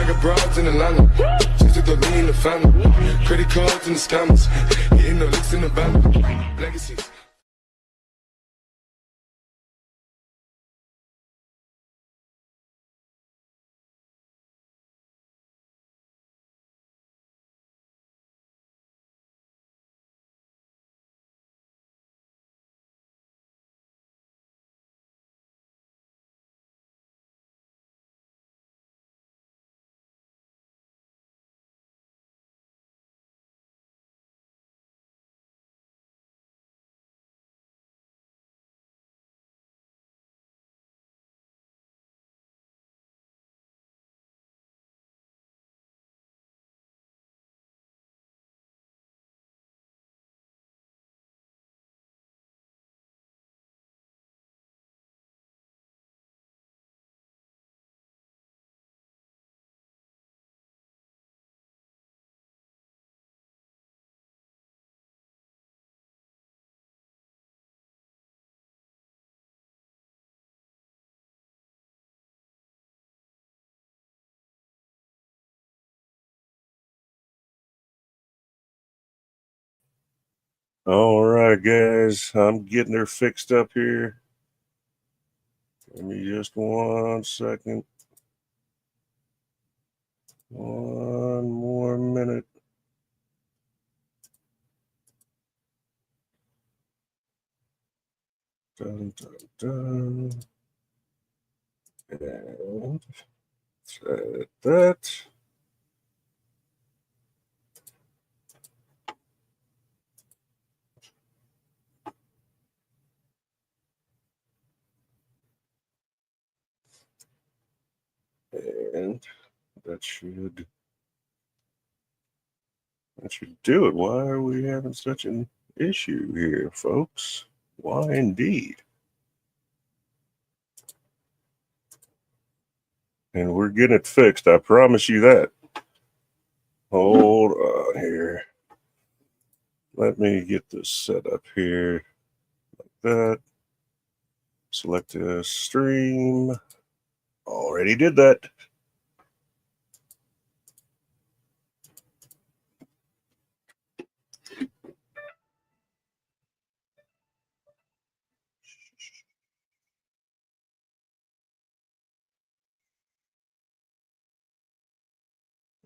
I got broads in Atlanta, just took the lean in the family. Credit cards and the scammers, hitting the licks in the band. Legacies. All right, guys, I'm getting her fixed up here. Give me just 1 second. 1 more minute. Dun, dun, dun. And set that. And that should do it. Why are we having such an issue here, folks? Why indeed? And we're getting it fixed. I promise you that. Hold on here. Let me get this set up here. Like that. Select a stream. Already did that.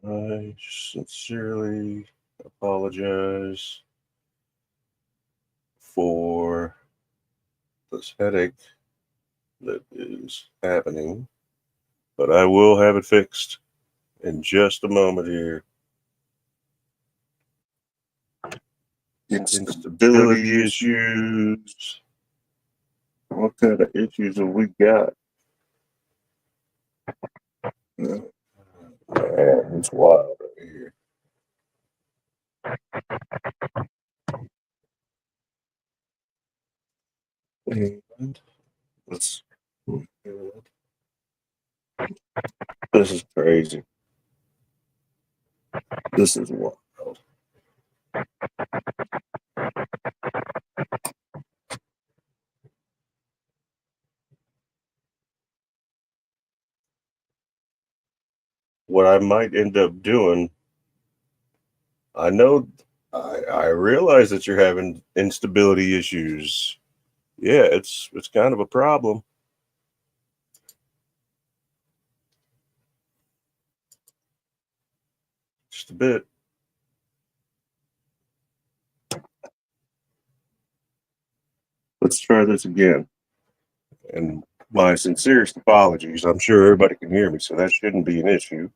I sincerely apologize for this headache that is happening, but I will have it fixed in just a moment here. Instability issues. What kind of issues have we got? Man, it's wild right here. And let's. This is crazy. This is wild. What I might end up doing, I know, I realize that you're having instability issues. Yeah, it's kind of a problem. Just a bit. Let's try this again. And my sincerest apologies. I'm sure everybody can hear me, so that shouldn't be an issue.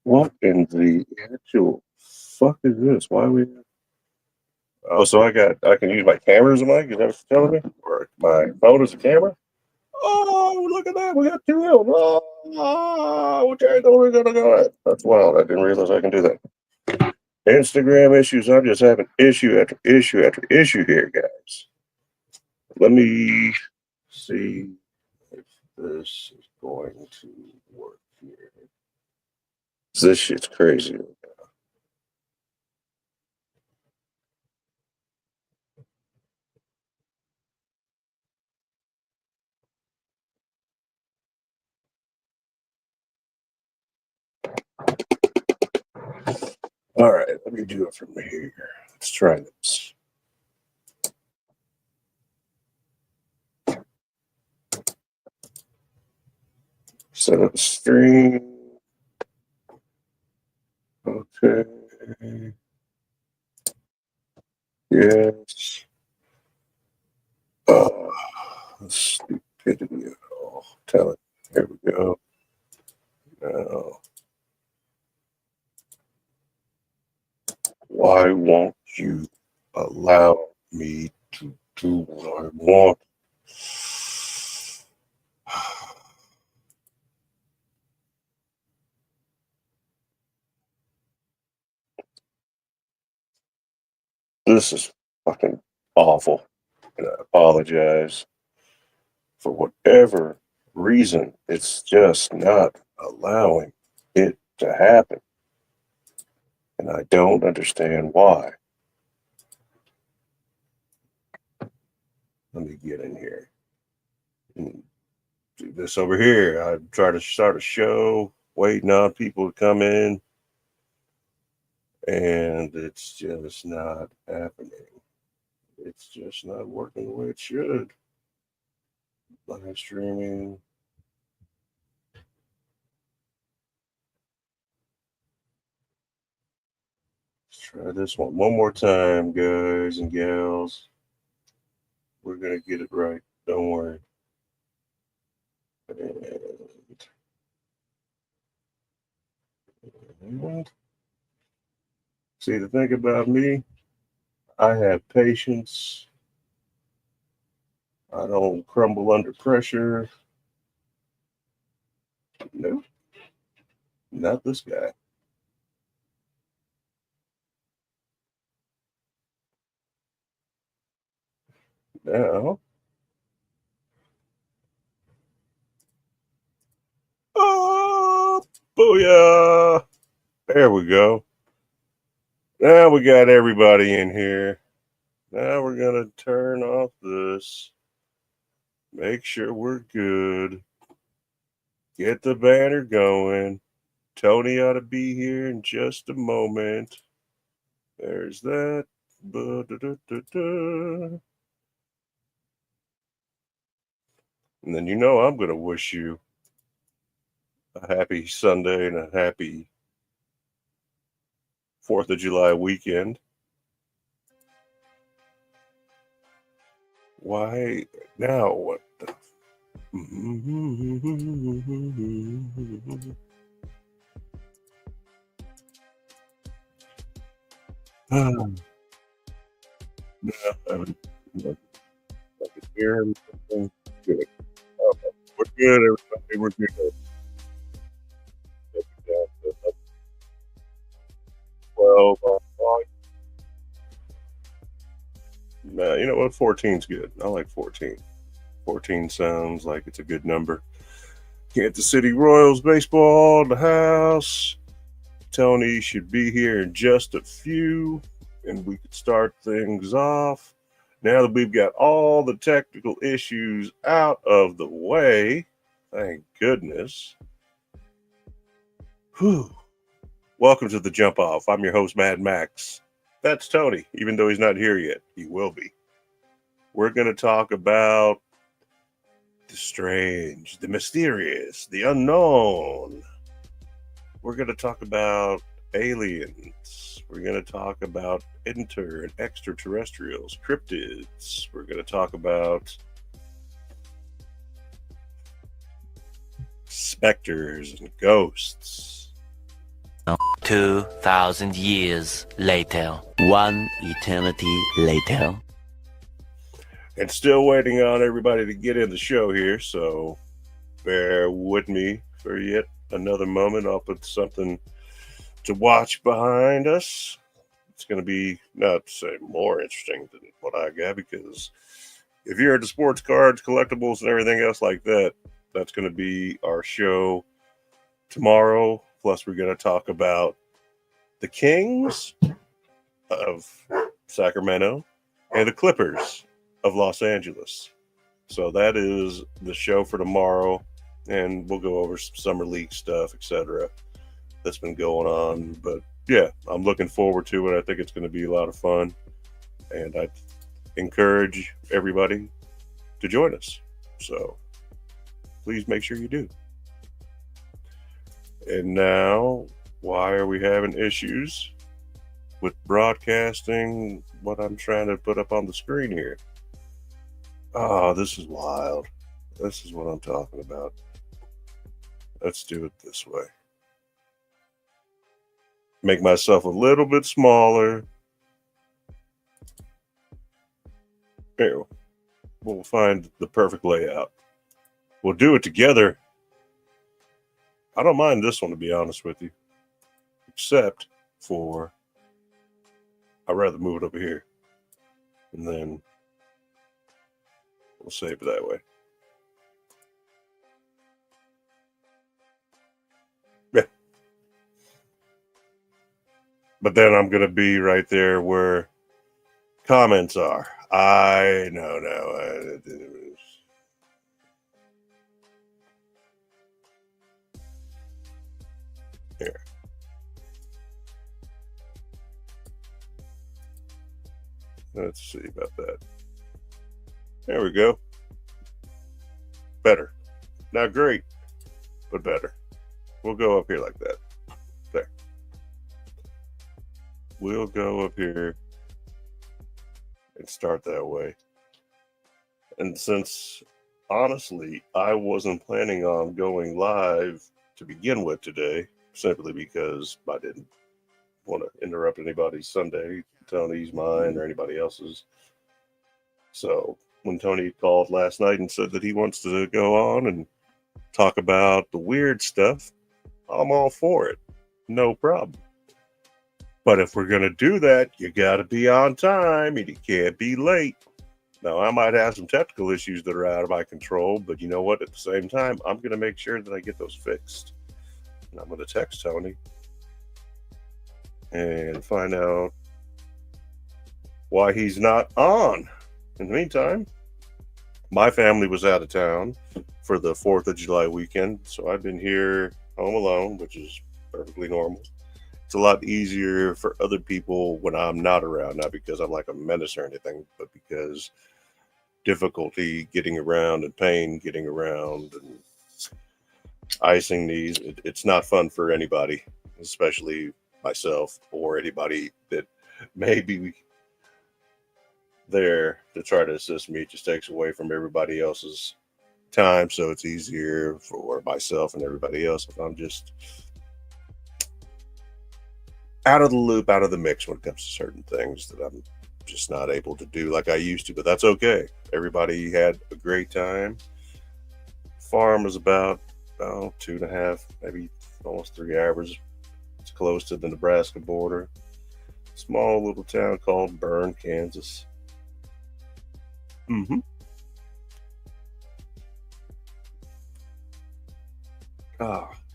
What in the actual fuck is this? Why are we? Oh, so I can use my camera as a mic? Is that what you're telling me? Or my phone as a camera? Oh, look at that. We got two of them. Oh, which angle are we going to go at? That's wild. I didn't realize I can do that. Instagram issues. I'm just having issue after issue after issue here, guys. Let me see if this is going to work here. This shit's crazy. All right, let me do it from here. Let's try this. Set up the stream. Okay. Yes. Oh, stupidity. Oh, tell it. Here we go. Now, why won't you allow me to do what I want? This is fucking awful. And I apologize. For whatever reason, it's just not allowing it to happen. And I don't understand why. Let me get in here and do this over here. I try to start a show, waiting on people to come in, and it's just not happening. It's just not working the way it should. Live streaming. Let's try this one more time, guys and gals. We're going to get it right. Don't worry. And see, the thing about me, I have patience. I don't crumble under pressure. Nope. Not this guy. Now. Oh, booyah. There we go. Now we got everybody in here. Now we're going to turn off this. Make sure we're good. Get the banner going. Tony ought to be here in just a moment. There's that. And then you know I'm going to wish you a happy Sunday and a happy 4th of July weekend. Why now? What the? No, I can hear him. Good. We're good, everybody. We're good. 12. Nah, you know what? 14's good. I like 14. 14 sounds like it's a good number. Kansas City Royals baseball in the house. Tony should be here in just a few, and we could start things off. Now that we've got all the technical issues out of the way, thank goodness. Whew. Welcome to the Jump Off. I'm your host, Mad Max. That's Tony, even though he's not here yet. He will be. We're going to talk about the strange, the mysterious, the unknown. We're going to talk about aliens. We're going to talk about inter and extraterrestrials, cryptids. We're going to talk about specters and ghosts. 2,000 years later. One eternity later. And still waiting on everybody to get in the show here, so bear with me for yet another moment. I'll put something to watch behind us. It's going to be, not to say more interesting than what I got, because if you're into sports cards, collectibles, and everything else like that, that's going to be our show tomorrow. Plus, we're going to talk about the Kings of Sacramento and the Clippers of Los Angeles. So that is the show for tomorrow, and we'll go over some summer league stuff, etc. that's been going on. But yeah, I'm looking forward to it. I think it's going to be a lot of fun. And I encourage everybody to join us. So please make sure you do. And now, why are we having issues with broadcasting what I'm trying to put up on the screen here? Oh, this is wild. This is what I'm talking about. Let's do it this way. Make myself a little bit smaller. Here, we'll find the perfect layout. We'll do it together. I don't mind this one, to be honest with you. Except for, I'd rather move it over here. And then we'll save it that way. Yeah. But then I'm going to be right there where comments are. I know. Here. Let's see about that. There we go. Better. Not great, but better. We'll go up here like that. There. We'll go up here and start that way. And since, honestly, I wasn't planning on going live to begin with today, simply because I didn't want to interrupt anybody's Sunday, Tony's, mine, or anybody else's. So when Tony called last night and said that he wants to go on and talk about the weird stuff, I'm all for it. No problem. But if we're going to do that, you got to be on time and you can't be late. Now, I might have some technical issues that are out of my control, but you know what? At the same time, I'm going to make sure that I get those fixed. And I'm going to text Tony and find out why he's not on. In the meantime, my family was out of town for the 4th of July weekend, so I've been here home alone, which is perfectly normal. It's a lot easier for other people when I'm not around, not because I'm like a menace or anything, but because difficulty getting around and pain getting around and icing these, it's not fun for anybody, especially myself or anybody that may be there to try to assist me. It just takes away from everybody else's time, so it's easier for myself and everybody else if I'm just out of the loop, out of the mix when it comes to certain things that I'm just not able to do like I used to, but that's okay. Everybody had a great time. Farm was about 2.5, maybe almost 3 hours. It's close to the Nebraska border. Small little town called Bern, Kansas.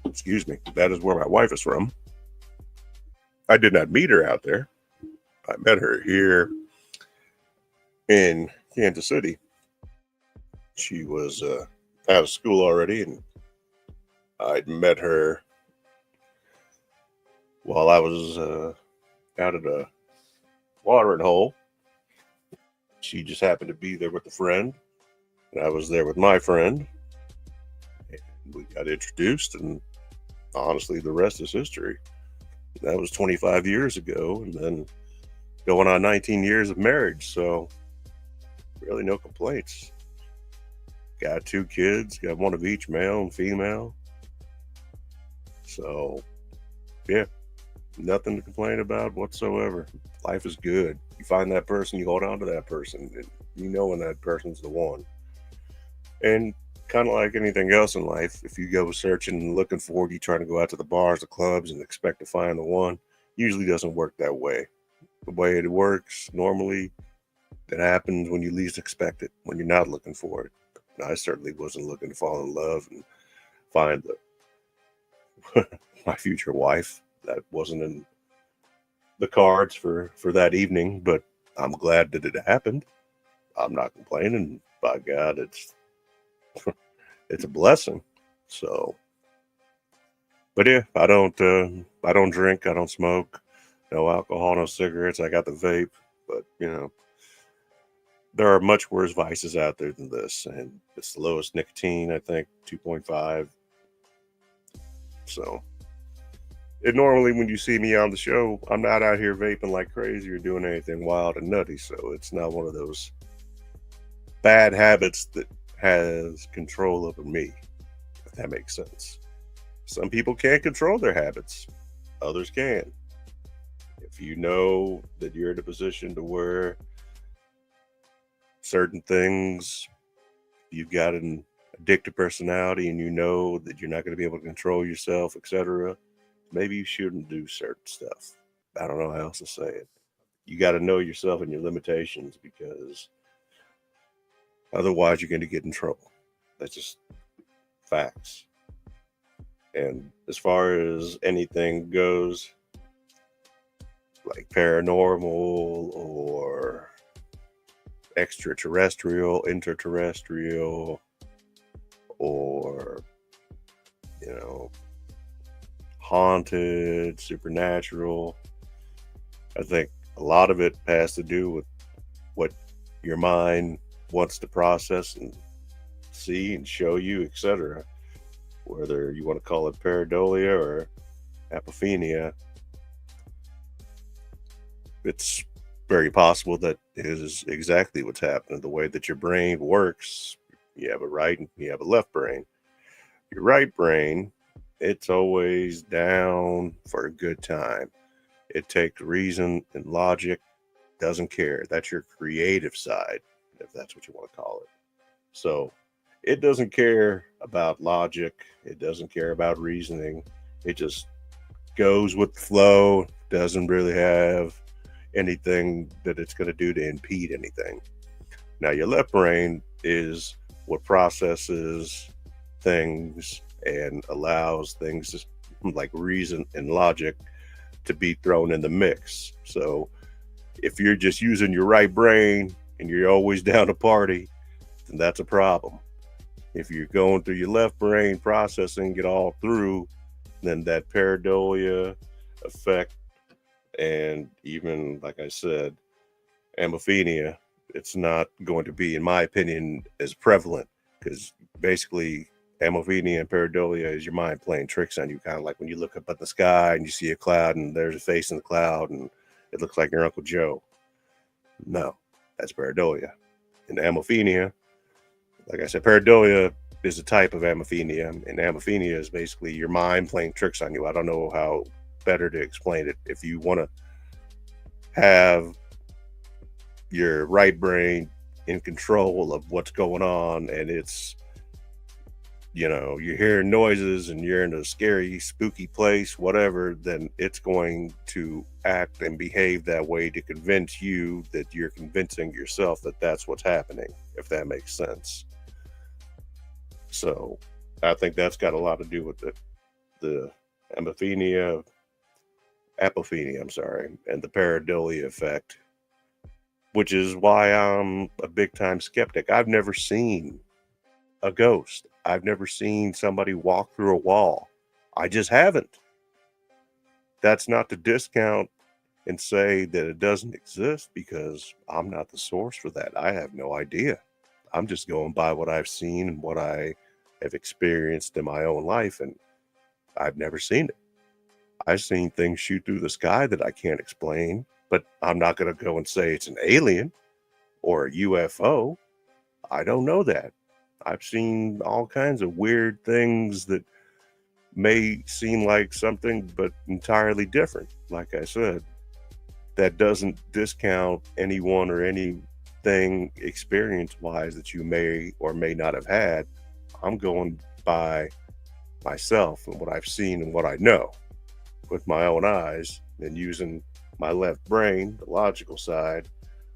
Excuse me. That is where my wife is from. I did not meet her out there. I met her here in Kansas City. She was out of school already, and I'd met her while I was out at a watering hole. She just happened to be there with a friend, and I was there with my friend. And we got introduced, and honestly, the rest is history. That was 25 years ago, and then going on 19 years of marriage, so really no complaints. Got 2 kids, got one of each, male and female. So, yeah, nothing to complain about whatsoever. Life is good. You find that person, you hold on to that person, and you know when that person's the one. And kind of like anything else in life, if you go searching and looking for it, you try to go out to the bars, the clubs, and expect to find the one, usually doesn't work that way. The way it works normally, it happens when you least expect it, when you're not looking for it. And I certainly wasn't looking to fall in love and find my future wife. That wasn't in the cards for that evening, but I'm glad that it happened. I'm not complaining. By God, it's a blessing. So But yeah, I don't drink, I don't smoke, no alcohol, no cigarettes. I got the vape, but there are much worse vices out there than this, and it's the lowest nicotine, I think, 2.5. So, and normally when you see me on the show, I'm not out here vaping like crazy or doing anything wild and nutty. So it's not one of those bad habits that has control over me, if that makes sense. Some people can't control their habits, others can. If you know that you're in a position to where certain things, you've got an addictive personality and you know that you're not going to be able to control yourself, etc., maybe you shouldn't do certain stuff. I don't know how else to say it. You got to know yourself and your limitations, because otherwise you're going to get in trouble. That's just facts. And as far as anything goes, like paranormal or extraterrestrial, interterrestrial, or haunted, supernatural, I think a lot of it has to do with what your mind wants to process and see and show you, etc. Whether you want to call it pareidolia or apophenia, it's very possible that is exactly what's happening. The way that your brain works, you have a right and you have a left brain. Your right brain, it's always down for a good time. It takes reason and logic, doesn't care. That's your creative side, if that's what you want to call it. So it doesn't care about logic. It doesn't care about reasoning. It just goes with the flow, doesn't really have anything that it's going to do to impede anything. Now, your left brain is what processes things and allows things like reason and logic to be thrown in the mix. So if you're just using your right brain and you're always down to party, then that's a problem. If you're going through your left brain processing it all through, then that pareidolia effect, and even, like I said, amophenia, it's not going to be, in my opinion, as prevalent, because basically amophenia and pareidolia is your mind playing tricks on you, kind of like when you look up at the sky and you see a cloud and there's a face in the cloud and it looks like your Uncle Joe. No, that's pareidolia. And amophenia, like I said, pareidolia is a type of amophenia, and amophenia is basically your mind playing tricks on you. I don't know how better to explain it. If you want to have your right brain in control of what's going on, and it's, you're hearing noises and you're in a scary, spooky place, whatever, then it's going to act and behave that way to convince you that you're convincing yourself that that's what's happening, if that makes sense. So I think that's got a lot to do with the apophenia, and the pareidolia effect, which is why I'm a big time skeptic. I've never seen a ghost. I've never seen somebody walk through a wall. I just haven't. That's not to discount and say that it doesn't exist, because I'm not the source for that. I have no idea. I'm just going by what I've seen and what I have experienced in my own life, and I've never seen it. I've seen things shoot through the sky that I can't explain, but I'm not going to go and say it's an alien or a UFO. I don't know that. I've seen all kinds of weird things that may seem like something, but entirely different. Like I said, that doesn't discount anyone or anything experience-wise that you may or may not have had. I'm going by myself and what I've seen and what I know with my own eyes, and using my left brain, the logical side,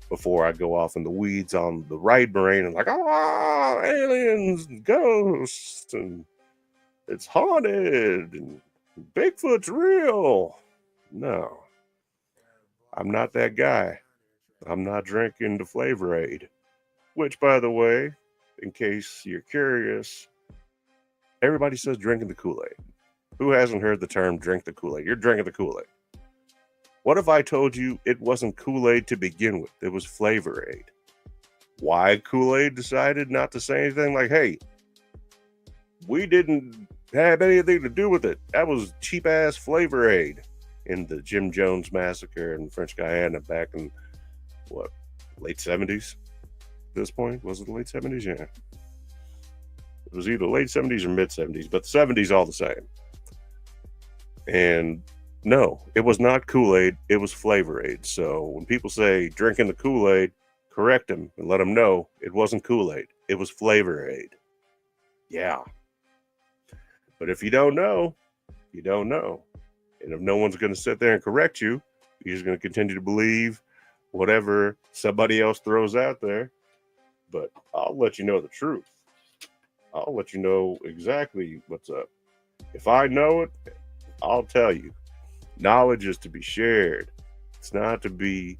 before I go off in the weeds on the right brain and like, aliens and ghosts and it's haunted and Bigfoot's real. No, I'm not that guy. I'm not drinking the Flavor Aid, which, by the way, in case you're curious, everybody says drinking the Kool-Aid. Who hasn't heard the term drink the Kool-Aid? You're drinking the Kool-Aid. What if I told you it wasn't Kool-Aid to begin with? It was Flavor Aid. Why Kool-Aid decided not to say anything like, hey, we didn't have anything to do with it. That was cheap-ass Flavor Aid in the Jim Jones massacre in French Guiana back in, what, late 70s? At this point? Was it the late 70s? Yeah. It was either late 70s or mid 70s, but the 70s all the same. And no, it was not Kool-Aid, it was Flavor Aid. So when people say drinking the Kool-Aid, correct them and let them know it wasn't Kool-Aid, it was Flavor Aid. Yeah. But if you don't know, you don't know. And if no one's going to sit there and correct you, you're just going to continue to believe whatever somebody else throws out there. But I'll let you know the truth. I'll let you know exactly what's up. If I know it, I'll tell you. Knowledge is to be shared. It's not to be,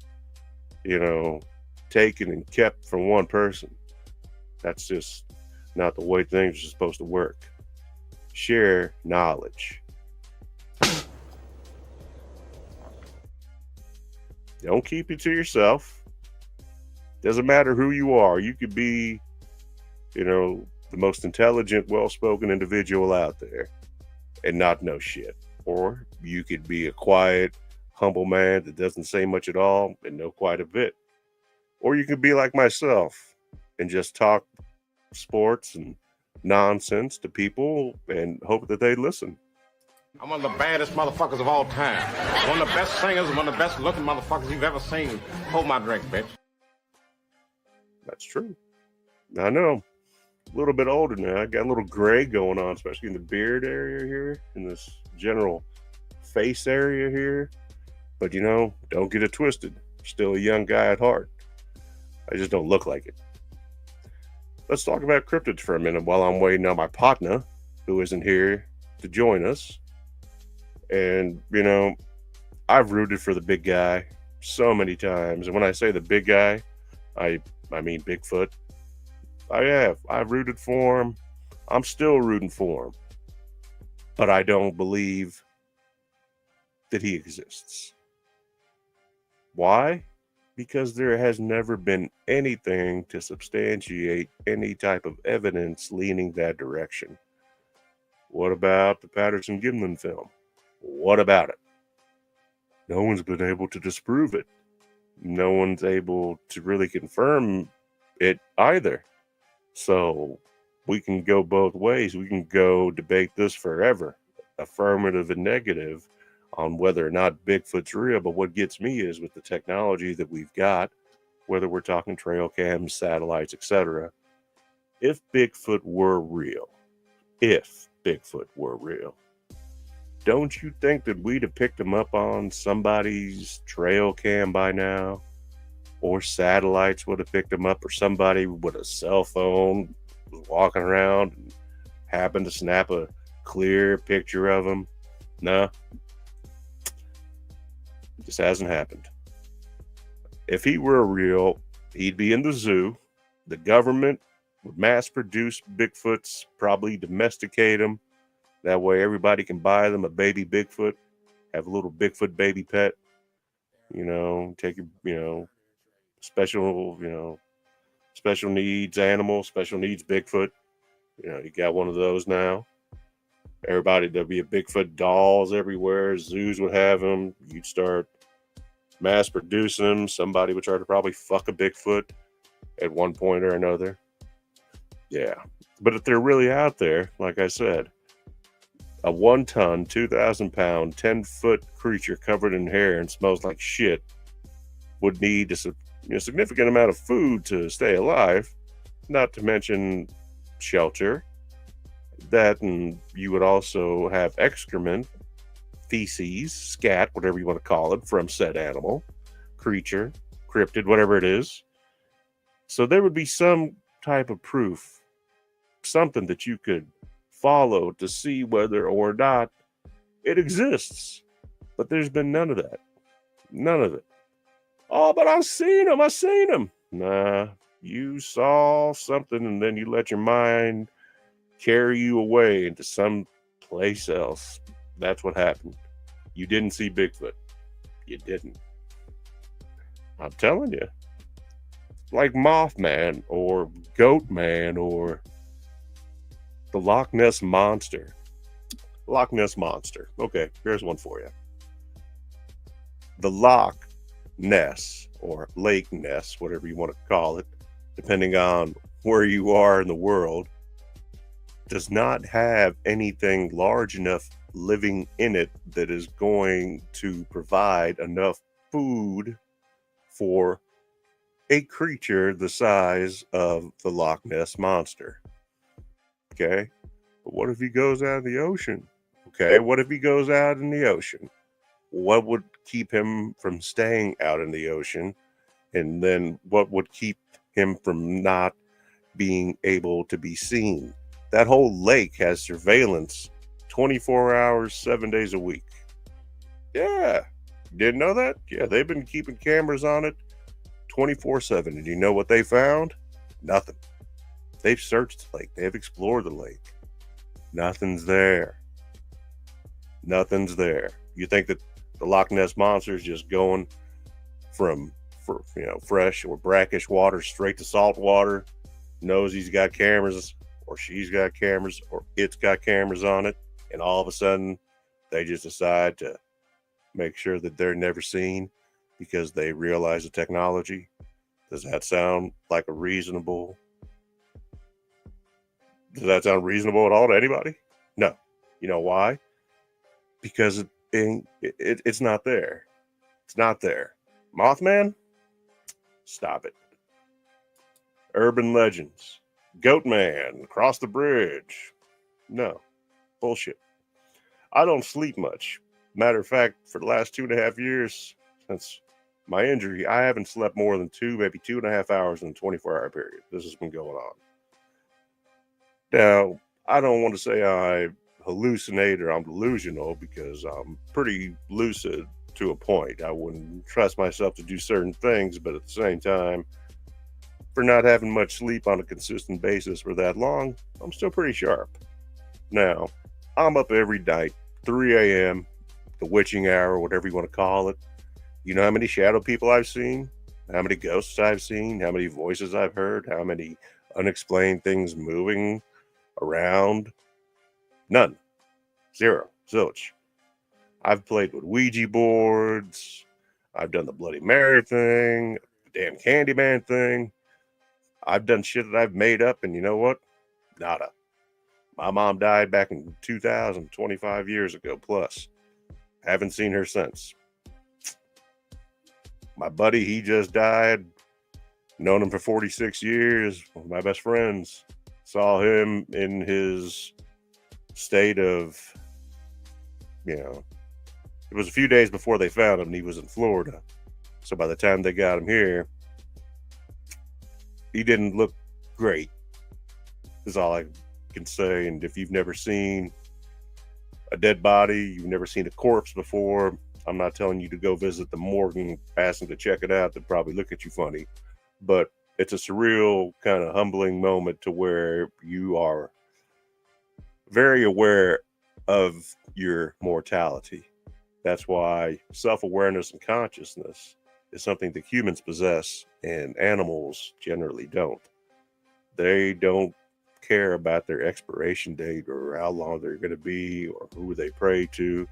taken and kept from one person. That's just not the way things are supposed to work. Share knowledge. Don't keep it to yourself. Doesn't matter who you are. You could be, the most intelligent, well-spoken individual out there and not know shit. Or you could be a quiet, humble man that doesn't say much at all and know quite a bit. Or you could be like myself and just talk sports and nonsense to people and hope that they listen. I'm one of the baddest motherfuckers of all time. One of the best singers, one of the best looking motherfuckers you've ever seen. Hold my drink, bitch. That's true. I know. A little bit older now. I got a little gray going on, especially in the beard area here, in this general face area here. But don't get it twisted. Still a young guy at heart. I just don't look like it. Let's talk about cryptids for a minute while I'm waiting on my partner, who isn't here to join us. And, I've rooted for the big guy so many times. And when I say the big guy, I mean Bigfoot. I have. I've rooted for him. I'm still rooting for him. But I don't believe that he exists. Why? Because there has never been anything to substantiate any type of evidence leaning that direction. What about the Patterson-Gimlin film? What about it? No one's been able to disprove it. No one's able to really confirm it either. So we can go both ways. We can go debate this forever, affirmative and negative, on whether or not Bigfoot's real. But what gets me is with the technology that we've got, whether we're talking trail cams, satellites, etc. If Bigfoot were real, don't you think that we'd have picked him up on somebody's trail cam by now? Or satellites would have picked him up, or somebody with a cell phone was walking around and happened to snap a clear picture of him? No. This hasn't happened. If he were real, he'd be in the zoo. The government would mass produce Bigfoots, probably domesticate them. That way everybody can buy them a baby Bigfoot, have a little Bigfoot baby pet, take your, special needs animal, special needs Bigfoot. You got one of those now. Everybody, there'll be a Bigfoot dolls everywhere. Zoos would have them. You'd start mass producing them. Somebody would try to probably fuck a Bigfoot at one point or another. Yeah. But if they're really out there, like I said, a 1-ton, 2,000-pound, 10-foot creature covered in hair and smells like shit would need a significant amount of food to stay alive, not to mention shelter. That, and you would also have excrement, feces, scat, whatever you want to call it, from said animal, creature, cryptid, whatever it is. So there would be some type of proof, something that you could follow to see whether or not it exists. But there's been none of that. None of it. Oh, but I seen him. Nah, you saw something and then you let your mind carry you away into some place else. That's what happened. You didn't see Bigfoot. You didn't. I'm telling you. Like Mothman or Goatman or the Loch Ness Monster. Loch Ness Monster. Okay, here's one for you. The Loch Ness or Lake Ness, whatever you want to call it, depending on where you are in the world, does not have anything large enough living in it that is going to provide enough food for a creature the size of the Loch Ness Monster. Okay, but what if he goes out in the ocean? Okay, what if he goes out in the ocean? What would keep him from staying out in the ocean? And then what would keep him from not being able to be seen? That whole lake has surveillance 24 hours, 7 days a week. Yeah, didn't know that? Yeah, they've been keeping cameras on it 24/7. And you know what they found? Nothing. They've searched the lake. They've explored the lake. Nothing's there. Nothing's there. You think that the Loch Ness Monster is just going from fresh or brackish water straight to salt water, knows he's got cameras or she's got cameras or it's got cameras on it, and all of a sudden they just decide to make sure that they're never seen because they realize the technology? Does that sound reasonable at all to anybody? No. You know why? Because it's not there. It's not there. Mothman? Stop it. Urban legends. Goatman, across the bridge. No. Bullshit. I don't sleep much. Matter of fact, for the last 2.5 years, since my injury, I haven't slept more than 2.5 hours in a 24-hour period. This has been going on. Now, I don't want to say I hallucinate or I'm delusional because I'm pretty lucid to a point. I wouldn't trust myself to do certain things, but at the same time, for not having much sleep on a consistent basis for that long, I'm still pretty sharp. Now, I'm up every night, 3 a.m., the witching hour, whatever you want to call it. You know how many shadow people I've seen? How many ghosts I've seen? How many voices I've heard? How many unexplained things moving around? None. Zero. Zilch. I've played with Ouija boards. I've done the Bloody Mary thing, the damn Candyman thing. I've done shit that I've made up, and you know what? Nada. My mom died back in 2000, 25 years ago plus. Haven't seen her since. My buddy, he just died. Known him for 46 years. One of my best friends. Saw him in his state of, it was a few days before they found him, and he was in Florida. So by the time they got him here, he didn't look great, is all I can say. And if you've never seen a dead body, you've never seen a corpse before, I'm not telling you to go visit the morgue and ask them to check it out. They'll probably look at you funny. But it's a surreal, kind of humbling moment to where you are very aware of your mortality. That's why self-awareness and consciousness is something that humans possess and animals generally don't. They don't care about their expiration date or how long they're going to be or who they pray to.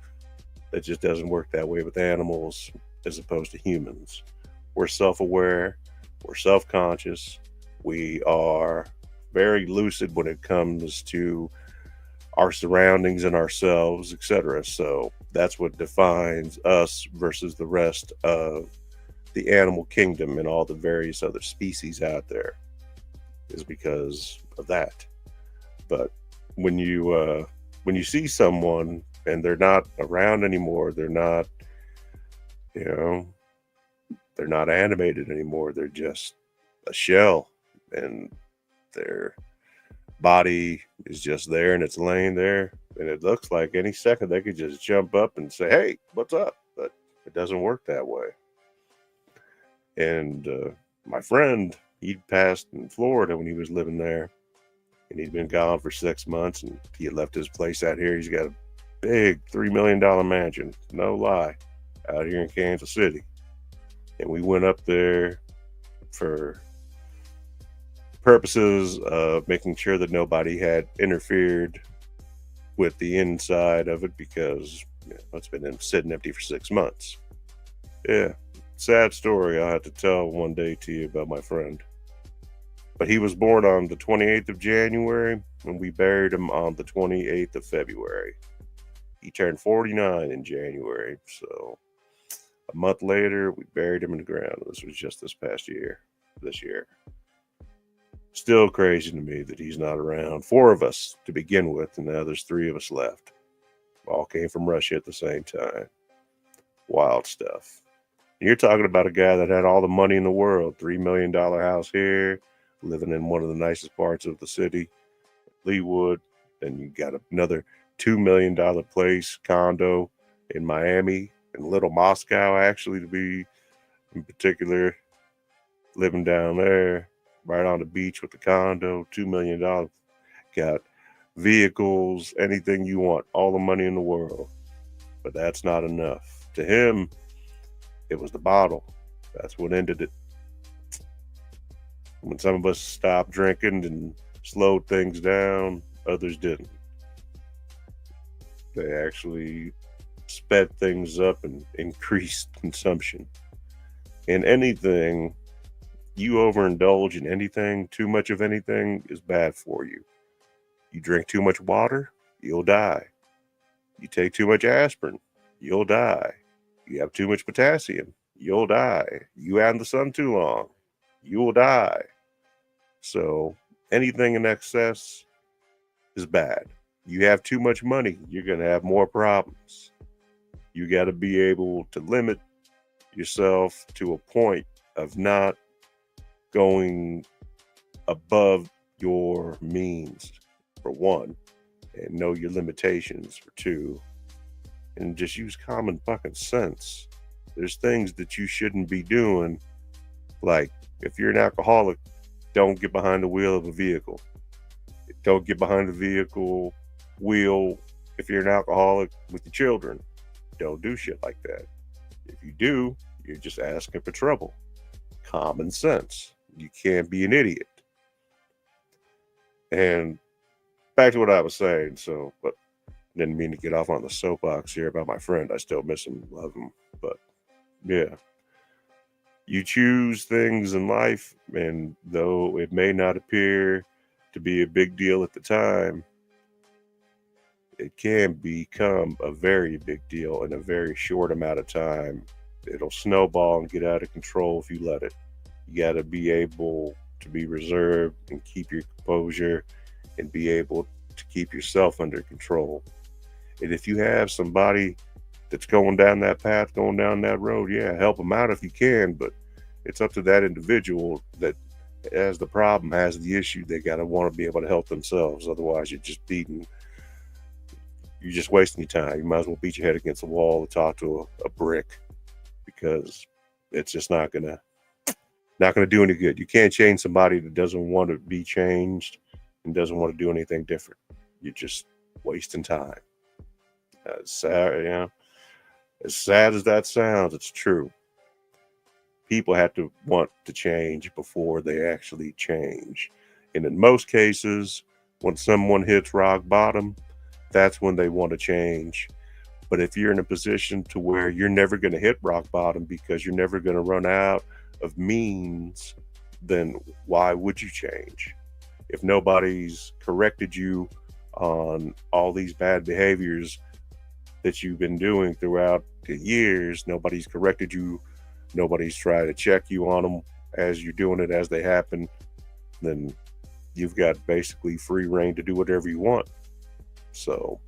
That just doesn't work that way with animals as opposed to humans. We're self-aware, we're self-conscious, we are very lucid when it comes to our surroundings and ourselves, etc. So that's what defines us versus the rest of the animal kingdom and all the various other species out there, is because of that. But when you see someone and they're not around anymore, they're not animated anymore, they're just a shell, and their body is just there and it's laying there, and it looks like any second they could just jump up and say, "Hey, what's up?" But it doesn't work that way. And my friend, he passed in Florida when he was living there, and he'd been gone for 6 months, and he had left his place out here. He's got a big $3 million mansion, no lie, out here in Kansas City. And we went up there for purposes of making sure that nobody had interfered with the inside of it, because it's been sitting empty for 6 months. Yeah, sad story I'll have to tell one day to you about my friend. But he was born on the 28th of January, and we buried him on the 28th of February. He turned 49 in January, so a month later, we buried him in the ground. This was just this year. Still crazy to me that he's not around. 4 of us to begin with, and now there's 3 of us left. All came from Russia at the same time. Wild stuff. And you're talking about a guy that had all the money in the world. $3 million house here, living in one of the nicest parts of the city, Leawood. Then you got another $2 million place, condo in Miami, in Little Moscow, actually, to be in particular, living down there, right on the beach with the condo, $2 million. Got vehicles, anything you want, all the money in the world. But that's not enough. To him, it was the bottle. That's what ended it. When some of us stopped drinking and slowed things down, others didn't. They actually sped things up and increased consumption. And anything, you overindulge in anything, too much of anything is bad for you. You drink too much water, you'll die. You take too much aspirin, you'll die. You have too much potassium, you'll die. You out in the sun too long, you will die. So anything in excess is bad. You have too much money, you're going to have more problems. You got to be able to limit yourself to a point of not going above your means, for one, and know your limitations, for two, and just use common fucking sense. There's things that you shouldn't be doing, like if you're an alcoholic, don't get behind the wheel of a vehicle. Don't get behind the vehicle wheel if you're an alcoholic with your children. Don't do shit like that. If you do, you're just asking for trouble. Common sense. You can't be an idiot. And back to what I was saying, but didn't mean to get off on the soapbox here about my friend. I still miss him, love him, but yeah. You choose things in life, and though it may not appear to be a big deal at the time, it can become a very big deal in a very short amount of time. It'll snowball and get out of control if you let it. You got to be able to be reserved and keep your composure and be able to keep yourself under control. And if you have somebody that's going down that path, going down that road, yeah, help them out if you can, but it's up to that individual that has the problem, has the issue. They got to want to be able to help themselves. Otherwise, you're just wasting your time. You might as well beat your head against the wall or talk to a brick, because it's just not gonna do any good. You can't change somebody that doesn't want to be changed and doesn't want to do anything different. You're just wasting time. Sad, as sad as that sounds, it's true. People have to want to change before they actually change. And in most cases, when someone hits rock bottom, that's when they want to change. But if you're in a position to where you're never going to hit rock bottom because you're never going to run out of means, then why would you change? If nobody's corrected you on all these bad behaviors that you've been doing throughout the years, nobody's corrected you, nobody's tried to check you on them as you're doing it as they happen, then you've got basically free reign to do whatever you want. So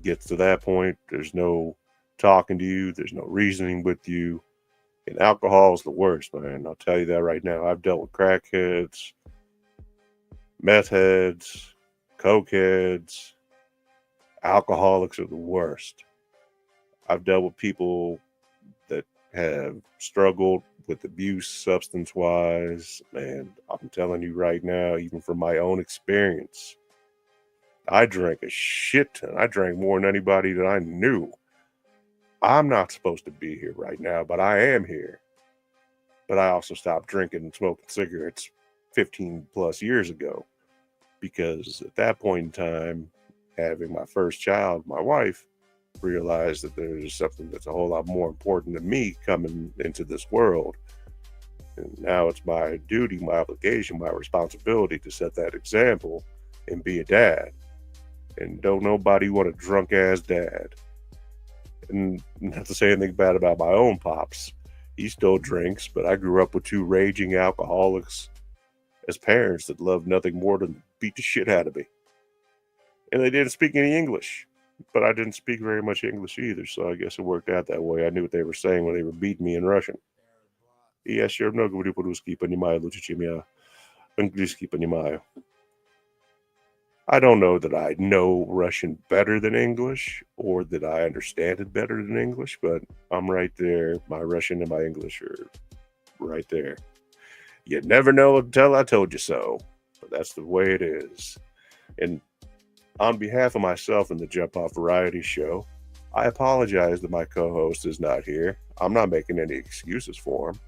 gets to that point, there's no talking to you, there's no reasoning with you. And alcohol is the worst, man. I'll tell you that right now. I've dealt with crackheads, meth heads, coke heads. Alcoholics are the worst. I've dealt with people that have struggled with abuse substance wise. And I'm telling you right now, even from my own experience, I drank a shit ton. I drank more than anybody that I knew. I'm not supposed to be here right now, but I am here. But I also stopped drinking and smoking cigarettes 15 plus years ago, because at that point in time, having my first child, my wife, realized that there's something that's a whole lot more important than me coming into this world. And now it's my duty, my obligation, my responsibility to set that example and be a dad. And don't nobody want a drunk ass dad. And not to say anything bad about my own pops. He still drinks, but I grew up with two raging alcoholics as parents that loved nothing more than beat the shit out of me. And they didn't speak any English, but I didn't speak very much English either, so I guess it worked out that way. I knew what they were saying when they were beating me in Russian. Я все равно говорю по-русски, понимаю лучше, чем я английский понимаю. I don't know that I know Russian better than English or that I understand it better than English, but I'm right there. My Russian and my English are right there. You never know until I told you so, but that's the way it is. And on behalf of myself and the Jump Off Variety Show, I apologize that my co-host is not here. I'm not making any excuses for him.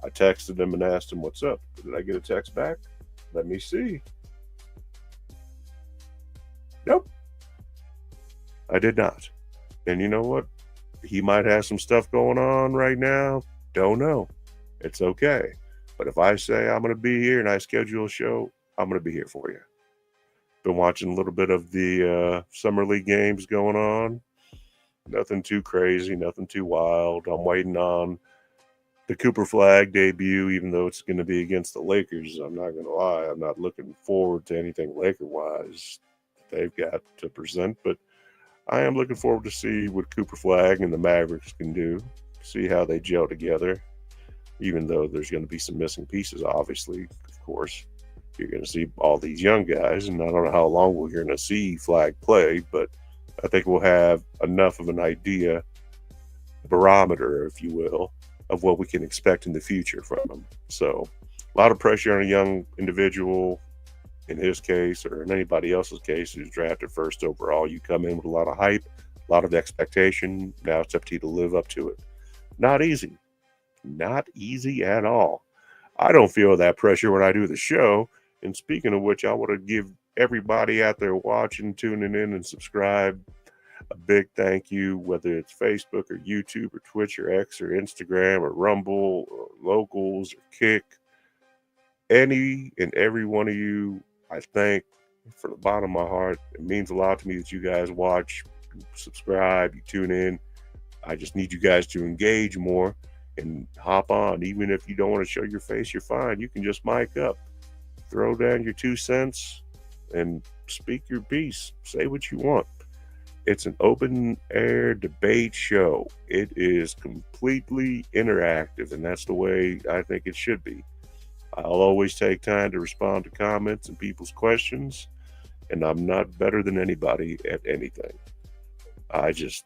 I texted him and asked him what's up. Did I get a text back? Let me see. Nope. I did not. And you know what? He might have some stuff going on right now. Don't know. It's okay. But if I say I'm going to be here and I schedule a show, I'm going to be here for you. Been watching a little bit of the Summer League games going on. Nothing too crazy, nothing too wild. I'm waiting on the Cooper Flag debut, even though it's going to be against the Lakers. I'm not going to lie. I'm not looking forward to anything Laker-wise they've got to present, but I am looking forward to see what Cooper Flag and the Mavericks can do, see how they gel together, even though there's going to be some missing pieces, obviously, of course. You're going to see all these young guys, and I don't know how long we're going to see Flag play, but I think we'll have enough of an idea, barometer, if you will, of what we can expect in the future from them. So a lot of pressure on a young individual, in his case, or in anybody else's case who's drafted first overall. You come in with a lot of hype, a lot of expectation. Now it's up to you to live up to it. Not easy. Not easy at all. I don't feel that pressure when I do the show. And speaking of which, I want to give everybody out there watching, tuning in, and subscribe a big thank you, whether it's Facebook or YouTube or Twitch or X or Instagram or Rumble or Locals or Kick. Any and every one of you, I thank from the bottom of my heart. It means a lot to me that you guys watch, subscribe, you tune in. I just need you guys to engage more and hop on. Even if you don't want to show your face, you're fine. You can just mic up, throw down your 2 cents, and speak your piece. Say what you want. It's an open air debate show. It is completely interactive, and that's the way I think it should be. I'll always take time to respond to comments and people's questions, and I'm not better than anybody at anything. I just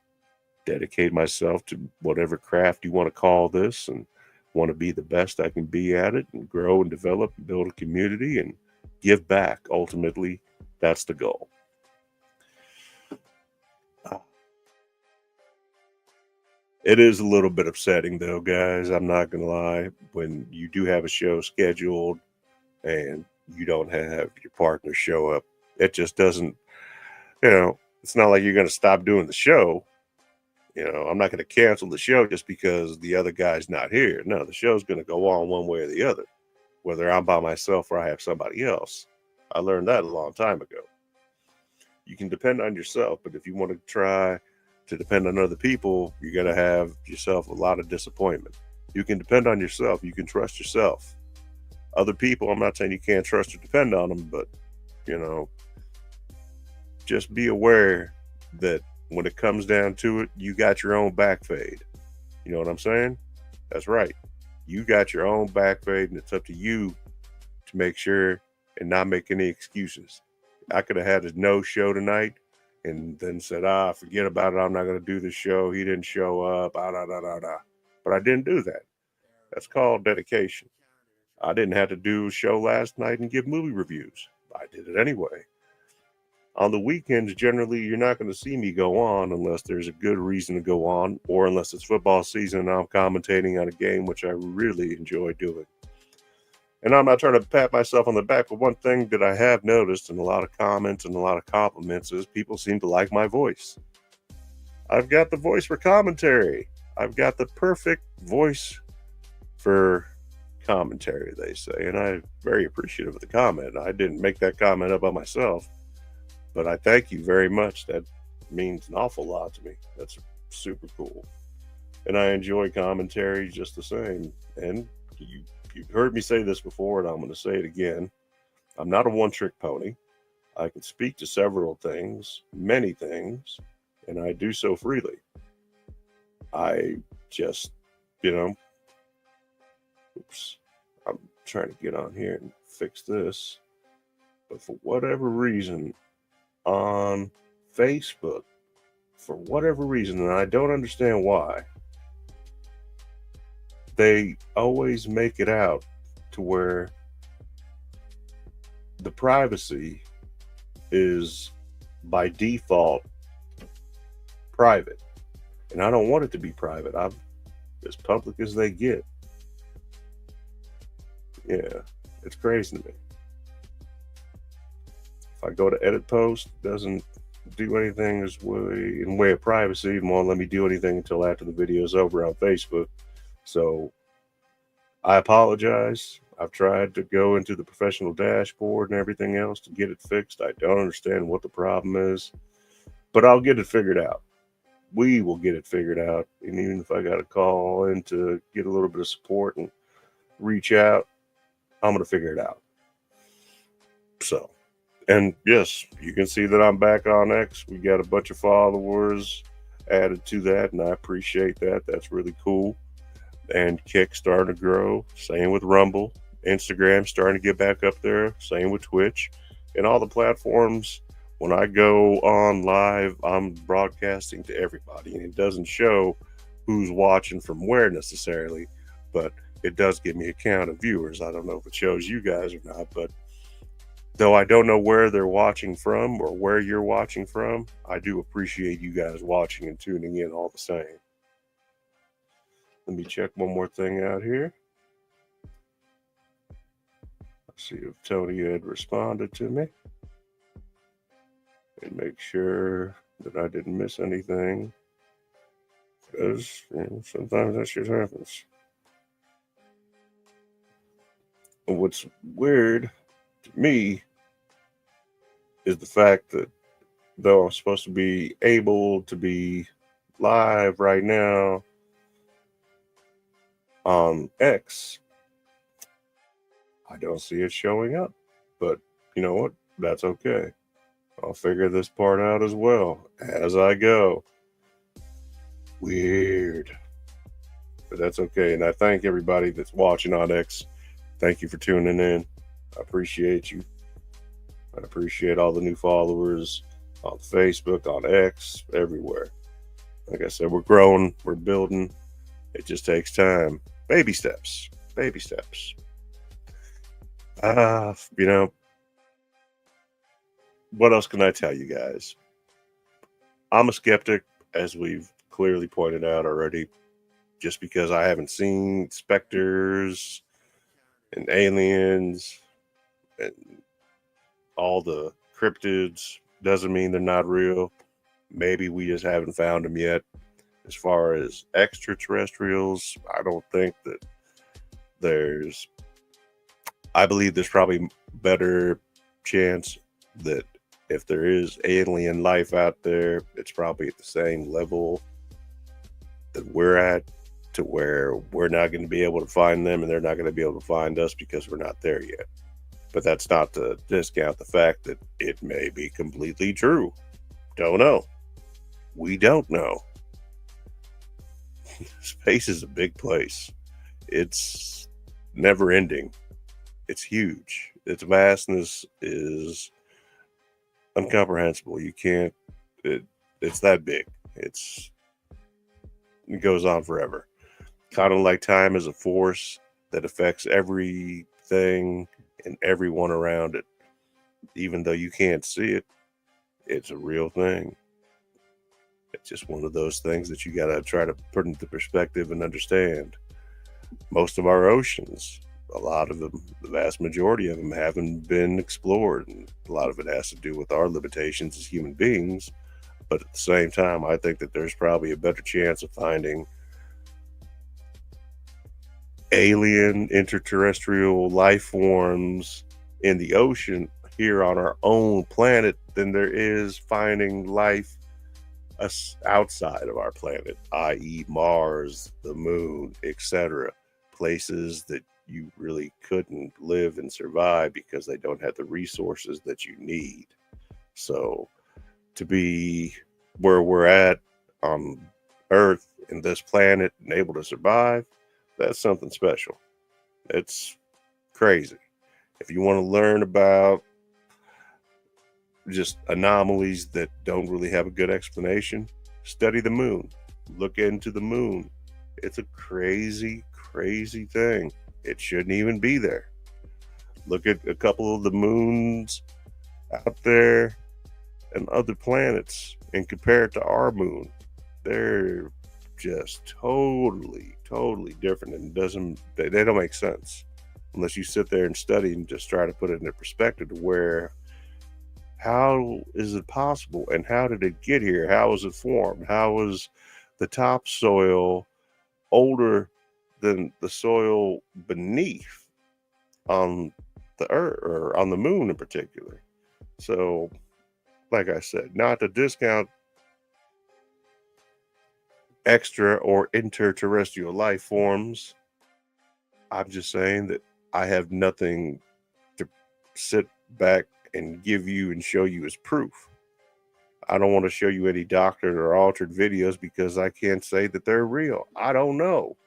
dedicate myself to whatever craft you want to call this, and want to be the best I can be at it, and grow and develop and build a community and give back. Ultimately, that's the goal. It is a little bit upsetting, though, guys. I'm not going to lie. When you do have a show scheduled and you don't have your partner show up, it just doesn't, it's not like you're going to stop doing the show. I'm not going to cancel the show just because the other guy's not here. No, the show's going to go on one way or the other, whether I'm by myself or I have somebody else. I learned that a long time ago. You can depend on yourself, but if you want to try to depend on other people, you're going to have yourself a lot of disappointment. You can depend on yourself. You can trust yourself. Other people, I'm not saying you can't trust or depend on them, but, just be aware that when it comes down to it, you got your own back fade. You know what I'm saying? That's right. You got your own back fade, and it's up to you to make sure and not make any excuses. I could have had a no show tonight and then said, forget about it. I'm not going to do the show. He didn't show up. but I didn't do that. That's called dedication. I didn't have to do a show last night and give movie reviews. I did it anyway. On the weekends, generally, you're not going to see me go on unless there's a good reason to go on, or unless it's football season and I'm commentating on a game, which I really enjoy doing. And I'm not trying to pat myself on the back, but one thing that I have noticed in a lot of comments and a lot of compliments is people seem to like my voice. I've got the voice for commentary. I've got the perfect voice for commentary, they say, and I'm very appreciative of the comment. I didn't make that comment up by myself, but I thank you very much. That means an awful lot to me. That's super cool. And I enjoy commentary just the same. And you've heard me say this before, and I'm going to say it again. I'm not a one-trick pony. I can speak to several things, many things, and I do so freely. I just, oops, I'm trying to get on here and fix this. But for whatever reason, on Facebook, for whatever reason, and I don't understand why, they always make it out to where the privacy is by default private. And I don't want it to be private. I'm as public as they get. Yeah, it's crazy to me. If I go to edit post, it doesn't do anything in way of privacy. It won't let me do anything until after the video is over on Facebook. So I apologize. I've tried to go into the professional dashboard and everything else to get it fixed. I don't understand what the problem is, but I'll get it figured out. We will get it figured out. And even if I got to call in to get a little bit of support and reach out, I'm going to figure it out. So, and yes, you can see that I'm back on X. We got a bunch of followers added to that, and I appreciate that. That's really cool. And Kick starting to grow. Same with Rumble. Instagram starting to get back up there. Same with Twitch. And all the platforms, when I go on live, I'm broadcasting to everybody. And it doesn't show who's watching from where necessarily, but it does give me a count of viewers. I don't know if it shows you guys or not, but though I don't know where they're watching from or where you're watching from, I do appreciate you guys watching and tuning in all the same. Let me check one more thing out here. Let's see if Tony had responded to me. And make sure that I didn't miss anything. Because sometimes that shit happens. And what's weird to me is the fact that though I'm supposed to be able to be live right now on X, I don't see it showing up. But you know what? That's okay. I'll figure this part out as well as I go. Weird. But that's okay. And I thank everybody that's watching on X. Thank you for tuning in. I appreciate you. I appreciate all the new followers on Facebook, on X, everywhere. Like I said, we're growing, we're building. It just takes time. Baby steps. Baby steps. What else can I tell you guys? I'm a skeptic, as we've clearly pointed out already, just because I haven't seen specters and aliens and all the cryptids doesn't mean they're not real. Maybe we just haven't found them yet. As far as extraterrestrials, I don't think that I believe there's probably better chance that if there is alien life out there, it's probably at the same level that we're at, to where we're not going to be able to find them and they're not going to be able to find us because we're not there yet. But that's not to discount the fact that it may be completely true. Don't know. We don't know. Space is a big place. It's never ending. It's huge. Its vastness is incomprehensible. You can't, it's that big. It goes on forever. Kind of like time is a force that affects everything and everyone around it. Even though you can't see it, it's a real thing. It's just one of those things that you got to try to put into perspective and understand. Most of our oceans, a lot of them, the vast majority of them haven't been explored. And a lot of it has to do with our limitations as human beings. But at the same time, I think that there's probably a better chance of finding alien extraterrestrial life forms in the ocean here on our own planet than there is finding life outside of our planet, i.e. Mars, the moon, etc. Places that you really couldn't live and survive because they don't have the resources that you need. So to be where we're at on Earth and this planet and able to survive, that's something special. It's crazy. If you want to learn about just anomalies that don't really have a good explanation, study the moon. Look into the moon. It's a crazy, crazy thing. It shouldn't even be there. Look at a couple of the moons out there and other planets and compare it to our moon. They're just totally different, and they don't make sense unless you sit there and study and just try to put it into perspective to where, how is it possible and how did it get here? How was it formed? How was the topsoil older than the soil beneath on the earth or on the moon in particular? So like I said, not to discount extra or interterrestrial life forms. I'm just saying that I have nothing to sit back and give you and show you as proof. I don't want to show you any doctored or altered videos because I can't say that they're real. I don't know.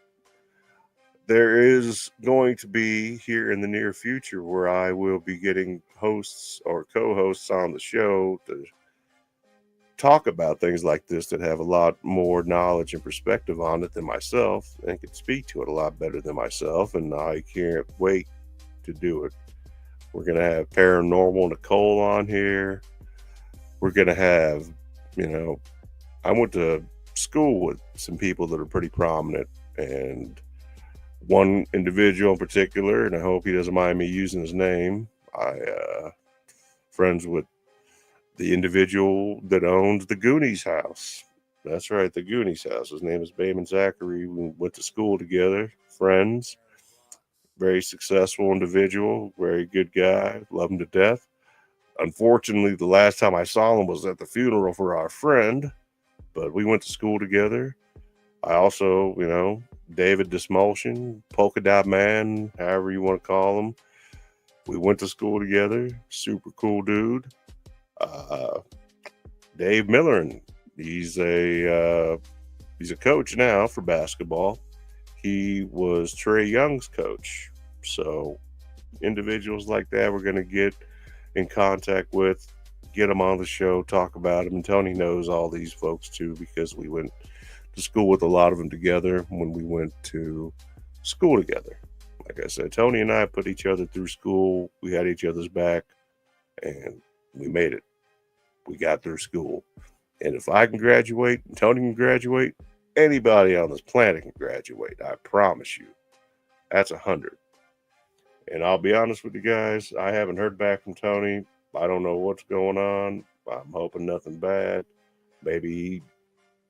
There is going to be here in the near future where I will be getting hosts or co-hosts on the show to talk about things like this that have a lot more knowledge and perspective on it than myself and can speak to it a lot better than myself, and I can't wait to do it. We're going to have Paranormal Nicole on here. We're going to have, I went to school with some people that are pretty prominent, and one individual in particular, and I hope he doesn't mind me using his name. Friends with the individual that owns the Goonies house. That's right, the Goonies house. His name is Bayman Zachary. We went to school together, friends. Very successful individual, very good guy, love him to death. Unfortunately, the last time I saw him was at the funeral for our friend, but we went to school together. I also, David Dismulsion, Polka Dot Man, however you want to call him. We went to school together. Super cool dude. Dave Miller, he's a coach now for basketball. He was Trae Young's coach. So individuals like that we're going to get in contact with, get them on the show, talk about them. And Tony knows all these folks too, because we went to school with a lot of them together when we went to school together. Like I said, Tony and I put each other through school. We had each other's back, and we made it. We got through school. And if I can graduate, and Tony can graduate, anybody on this planet can graduate. I promise you. That's 100. And I'll be honest with you guys, I haven't heard back from Tony. I don't know what's going on. I'm hoping nothing bad. Maybe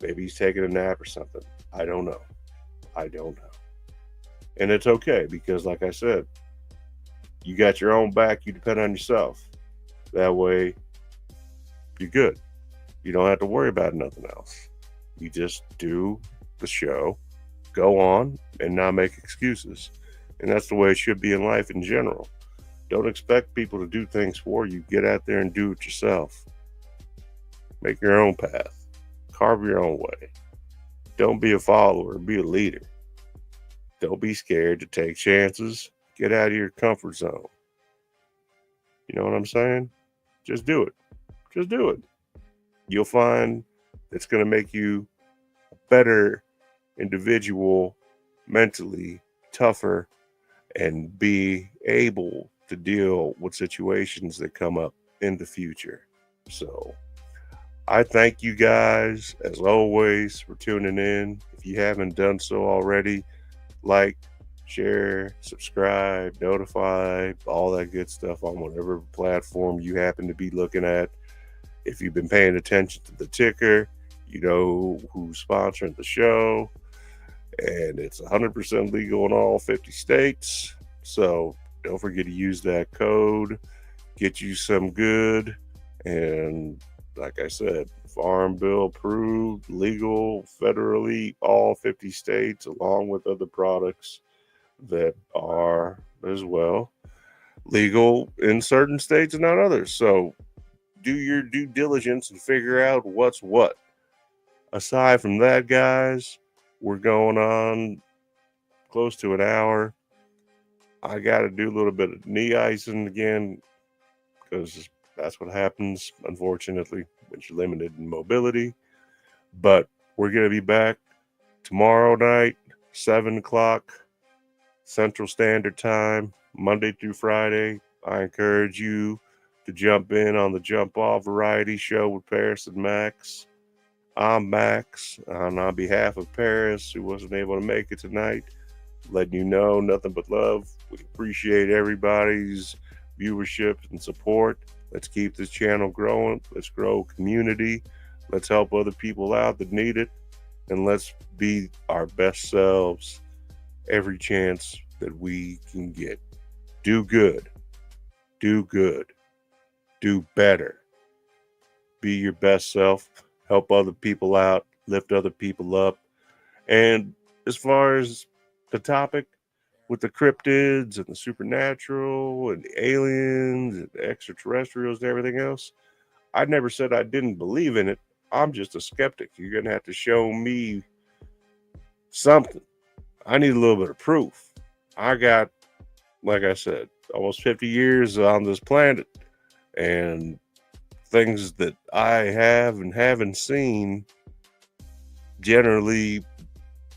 he's taking a nap or something. I don't know. And it's okay because, like I said, you got your own back. You depend on yourself. That way, you're good. You don't have to worry about nothing else. You just do the show, go on, and not make excuses. And that's the way it should be in life in general. Don't expect people to do things for you. Get out there and do it yourself. Make your own path. Carve your own way. Don't be a follower. Be a leader. Don't be scared to take chances. Get out of your comfort zone. You know what I'm saying? Just do it. Just do it. You'll find it's going to make you a better individual mentally tougher and be able to deal with situations that come up in the future. So I thank you guys, as always, for tuning in. If you haven't done so already, like, share, subscribe, notify, all that good stuff on whatever platform you happen to be looking at. If you've been paying attention to the ticker, you know who's sponsoring the show. And it's 100% legal in all 50 states. So don't forget to use that code. Get you some good. And like I said, Farm Bill approved, legal, federally, all 50 states, along with other products that are as well legal in certain states and not others. So do your due diligence and figure out what's what. Aside from that, guys, we're going on close to an hour. I got to do a little bit of knee icing again because that's what happens, unfortunately, when you're limited in mobility. But we're going to be back tomorrow night, 7 o'clock Central Standard Time, Monday through Friday. I encourage you to jump in on the Jump Off Variety Show with Paris and Max. I'm Max, and on behalf of Paris, who wasn't able to make it tonight, letting you know nothing but love. We appreciate everybody's viewership and support. Let's keep this channel growing. Let's grow community. Let's help other people out that need it. And let's be our best selves every chance that we can get. Do good. Do good. Do better. Be your best self. Help other people out. Lift other people up. And as far as the topic with the cryptids and the supernatural and the aliens and the extraterrestrials and everything else, I never said I didn't believe in it. I'm just a skeptic. You're going to have to show me something. I need a little bit of proof. I got, like I said, almost 50 years on this planet, and things that I have and haven't seen generally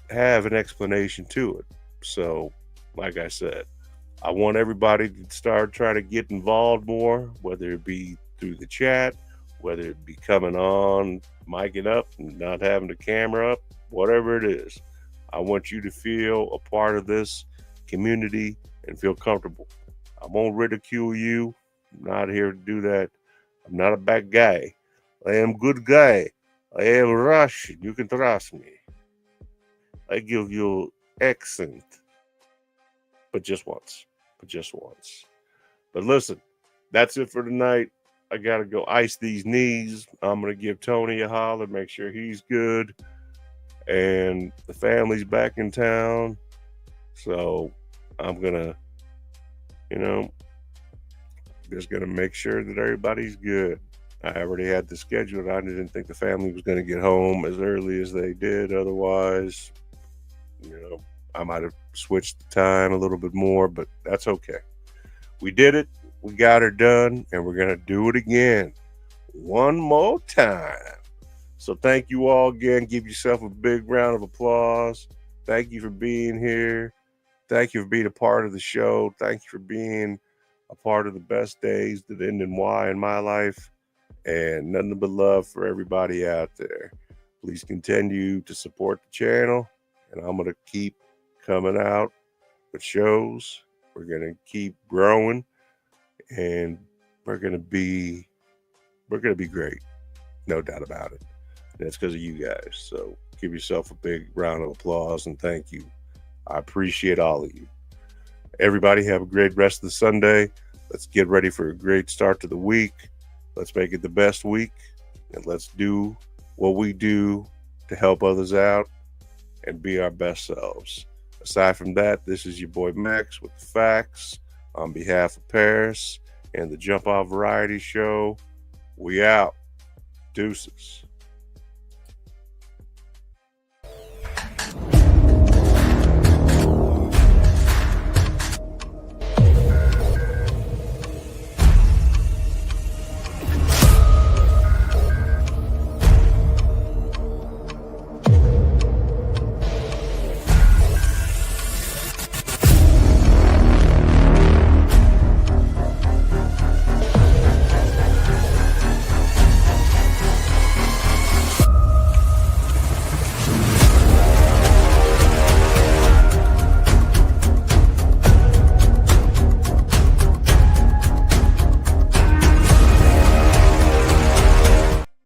have an explanation to it. So, like I said, I want everybody to start trying to get involved more, whether it be through the chat, whether it be coming on, micing up and not having the camera up, whatever it is. I want you to feel a part of this community and feel comfortable. I won't ridicule you. I'm not here to do that. I'm not a bad guy. I am a good guy. I am Russian. You can trust me. I give you accent. But just once. But listen, that's it for tonight. I got to go ice these knees. I'm going to give Tony a holler, make sure he's good. And the family's back in town. So I'm going to, just going to make sure that everybody's good. I already had the schedule. I didn't think the family was going to get home as early as they did. Otherwise, I might have switched the time a little bit more, but that's okay. We did it. We got her done, and we're going to do it again one more time. So thank you all again. Give yourself a big round of applause. Thank you for being here. Thank you for being a part of the show. Thank you for being a part of the best days that end in Y in my life. And nothing but love for everybody out there. Please continue to support the channel. And I'm going to keep coming out with shows. We're going to keep growing. And we're going to be great. No doubt about it. And it's because of you guys. So give yourself a big round of applause and thank you. I appreciate all of you. Everybody have a great rest of the Sunday. Let's get ready for a great start to the week. Let's make it the best week. And let's do what we do to help others out and be our best selves. Aside from that, this is your boy Max with the facts. On behalf of Paris and the Jump Off Variety Show, we out. Deuces.